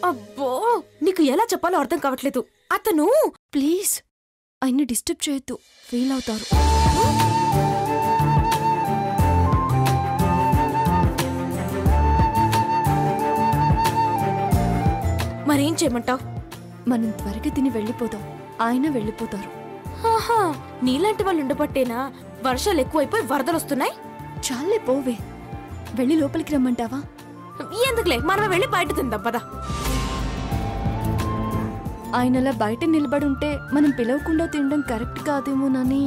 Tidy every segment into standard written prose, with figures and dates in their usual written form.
అబ్బో నీకు ఎలా చెప్పాలో అర్థం కావట్లేదు. అతను ప్లీజ్ ఆయన్ని డిస్టర్బ్ చేయొద్దు, ఫీల్ అవుతారు. మరేం చేయమంటావు? మనం త్వరగా తిని వెళ్ళిపోదాం, ఆయన వెళ్ళిపోతారు. నీలాంటి వాళ్ళు ఉండబట్టేనా వర్షాలు ఎక్కువైపోయి వరదలు వస్తున్నాయి? చాలే పోవే, వెళ్ళి లోపలికి రమ్మంటావా? ఎందుకులే, మనమే వెళ్ళి బయట తిందాం పద. ఆయనలా బయట నిలబడుంటే మనం పిలవకుండా తినడం కరెక్ట్ కాదేమోనని.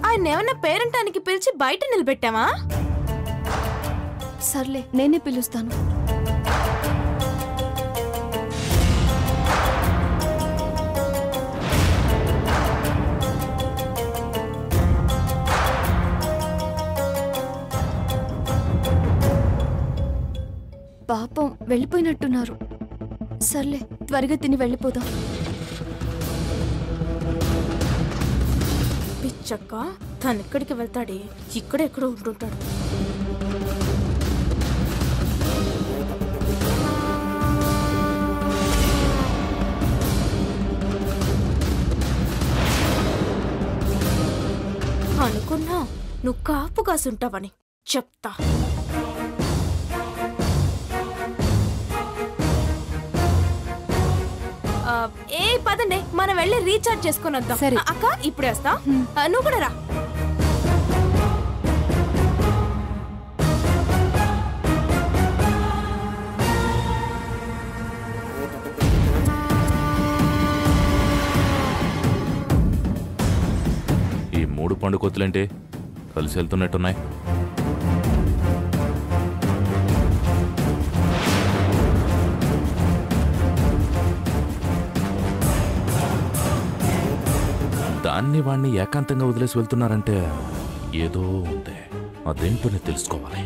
ఆయన ఏమన్నా పేరంటానికి పిలిచి బయట నిలబెట్టామా? సర్లే, నేనే పిలుస్తాను. పాపం వెళ్ళిపోయినట్టున్నారు. సర్లే, త్వరగా తిని వెళ్ళిపోదాం. పిచ్చక్క తనెక్కడికి వెళ్తాడే, ఇక్కడెక్కడో ఉంటుంటాడు. అనుకున్నా నువ్వు కాపు కాసుంటావని. చెప్తా. ఏ పదండి, మనం వెళ్ళి రీఛార్జ్ చేసుకుని వద్దాం. సరే అక్క, ఇప్పుడే వస్తా. నువ్వు కూడా రా. ఈ 3 పండు కొత్తులేంటి కలిసి వెళ్తున్నట్టున్నాయి? దాన్ని వాణ్ణి ఏకాంతంగా వదిలేసి వెళ్తున్నారంటే ఏదో ఉంది, అదేంటోనే తెలుసుకోవాలి.